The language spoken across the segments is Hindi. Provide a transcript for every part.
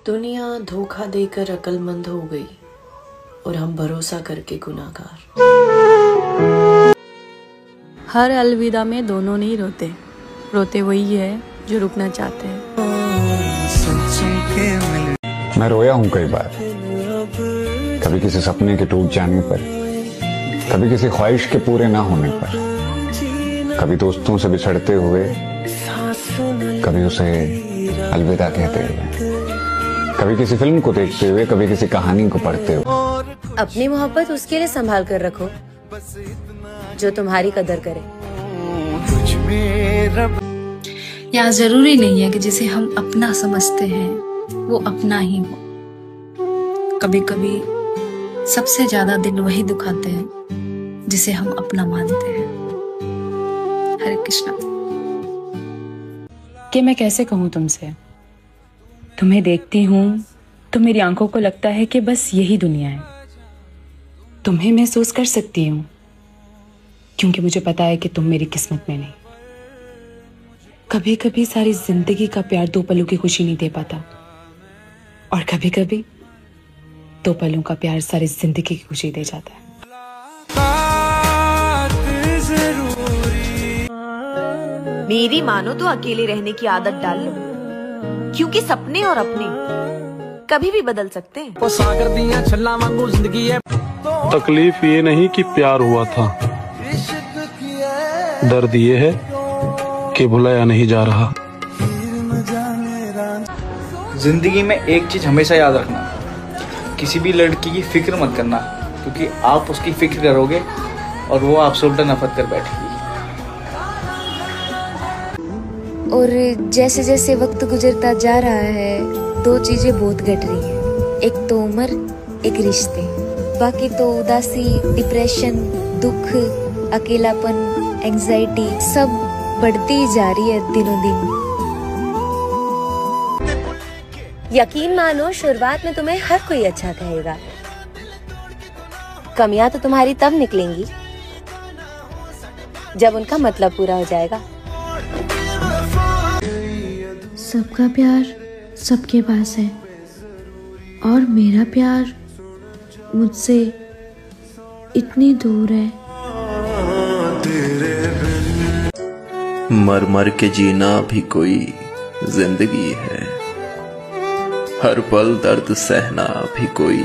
दुनिया धोखा देकर अक्लमंद हो गई और हम भरोसा करके गुनाहगार। हर अलविदा में दोनों नहीं रोते, रोते वही है जो रुकना चाहते हैं। मैं रोया हूँ कई बार, कभी किसी सपने के टूट जाने पर, कभी किसी ख्वाहिश के पूरे ना होने पर, कभी दोस्तों से बिछड़ते हुए, कभी उसे अलविदा कहते हुए, कभी किसी फिल्म को देखते हुए, कभी किसी कहानी को पढ़ते हुए। अपनी मोहब्बत उसके लिए संभाल कर रखो जो तुम्हारी कदर करे। यहाँ जरूरी नहीं है कि जिसे हम अपना समझते हैं वो अपना ही हो। कभी कभी सबसे ज्यादा दिल वही दुखाते हैं जिसे हम अपना मानते हैं। हरे कृष्णा। कि मैं कैसे कहूँ तुमसे, तुम्हें देखती हूँ तो मेरी आंखों को लगता है कि बस यही दुनिया है। तुम्हें महसूस कर सकती हूँ क्योंकि मुझे पता है कि तुम मेरी किस्मत में नहीं। कभी कभी सारी जिंदगी का प्यार 2 पलों की खुशी नहीं दे पाता, और कभी कभी 2 पलों का प्यार सारी जिंदगी की खुशी दे जाता है। मेरी मानो तो अकेले रहने की आदत डाल लो, क्योंकि सपने और अपने कभी भी बदल सकते हैं। तकलीफ ये नहीं कि प्यार हुआ था, दर्द ये है कि भुलाया नहीं जा रहा। जिंदगी में एक चीज हमेशा याद रखना, किसी भी लड़की की फिक्र मत करना, क्योंकि आप उसकी फिक्र करोगे और वो आपसे उल्टा नफरत कर बैठेगी। और जैसे जैसे वक्त गुजरता जा रहा है 2 चीजें बहुत घट रही हैं। एक तो उम्र, एक रिश्ते। बाकी तो उदासी, डिप्रेशन, दुख, अकेलापन, एंजाइटी सब बढ़ती ही जा रही है दिनों दिन। यकीन मानो शुरुआत में तुम्हें हर कोई अच्छा कहेगा, कमियां तो तुम्हारी तब निकलेंगी जब उनका मतलब पूरा हो जाएगा। सबका प्यार सबके पास है और मेरा प्यार मुझसे इतनी दूर है। मर मर के जीना भी कोई जिंदगी है, हर पल दर्द सहना भी कोई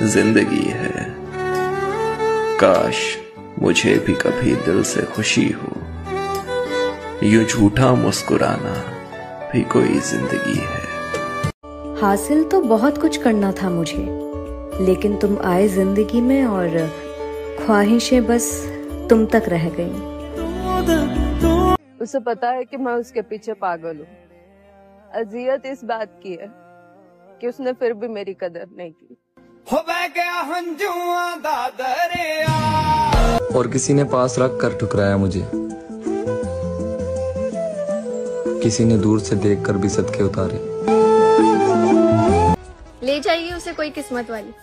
जिंदगी है। काश मुझे भी कभी दिल से खुशी हो, यूं झूठा मुस्कुराना भी कोई जिंदगी है। हासिल तो बहुत कुछ करना था मुझे, लेकिन तुम आए जिंदगी में और ख्वाहिशें बस तुम तक रह गईं। उसे पता है कि मैं उसके पीछे पागल हूँ। अजियत इस बात की है कि उसने फिर भी मेरी कदर नहीं की। और किसी ने पास रख कर ठुकराया मुझे, किसी ने दूर से देखकर भी सदके उतारे। ले जाइए उसे कोई किस्मत वाली,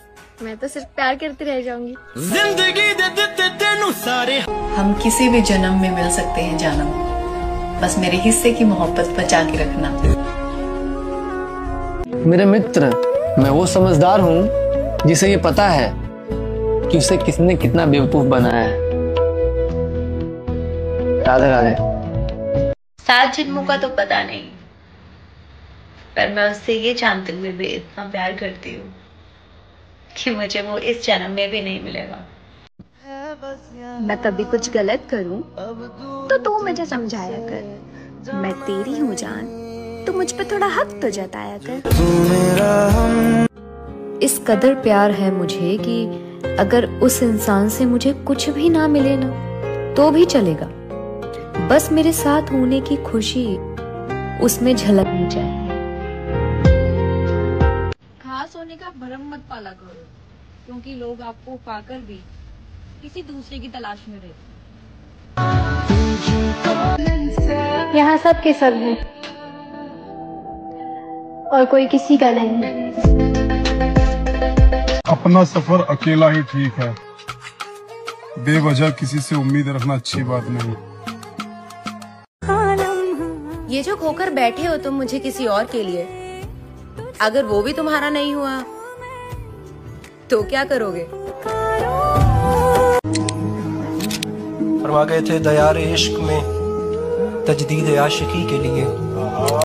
मैं तो सिर्फ प्यार करती रह जाऊंगी। जिंदगी दे देते तेनू सारे। हम किसी भी जन्म में मिल सकते हैं जानम, बस मेरे हिस्से की मोहब्बत बचा के रखना। मेरे मित्र, मैं वो समझदार हूँ जिसे ये पता है कि उसे किसने कितना बेवकूफ बनाया है। राधे राधे। 7 जन्मों का तो पता नहीं, पर मैं उससे ये जानते हुए भी इतना प्यार करती हूँ कि मुझे वो इस जन्म में भी नहीं मिलेगा। मैं कभी कुछ गलत करूं तो तू मुझे समझाया कर। मैं तेरी हूँ जान, तो मुझ पे थोड़ा हक तो जताया कर। इस कदर प्यार है मुझे कि अगर उस इंसान से मुझे कुछ भी ना मिले ना तो भी चलेगा, बस मेरे साथ होने की खुशी उसमें झलकनी चाहिए। खास होने का भरम मत पाला करो, क्योंकि लोग आपको पाकर भी किसी दूसरे की तलाश में रहते। यहाँ सब के सब हैं और कोई किसी का नहीं। अपना सफर अकेला ही ठीक है, बेवजह किसी से उम्मीद रखना अच्छी बात नहीं। ये जो खोकर बैठे हो तुम मुझे किसी और के लिए, अगर वो भी तुम्हारा नहीं हुआ तो क्या करोगे? फरमा गए थे दयार इश्क में तजदीद आशिकी के लिए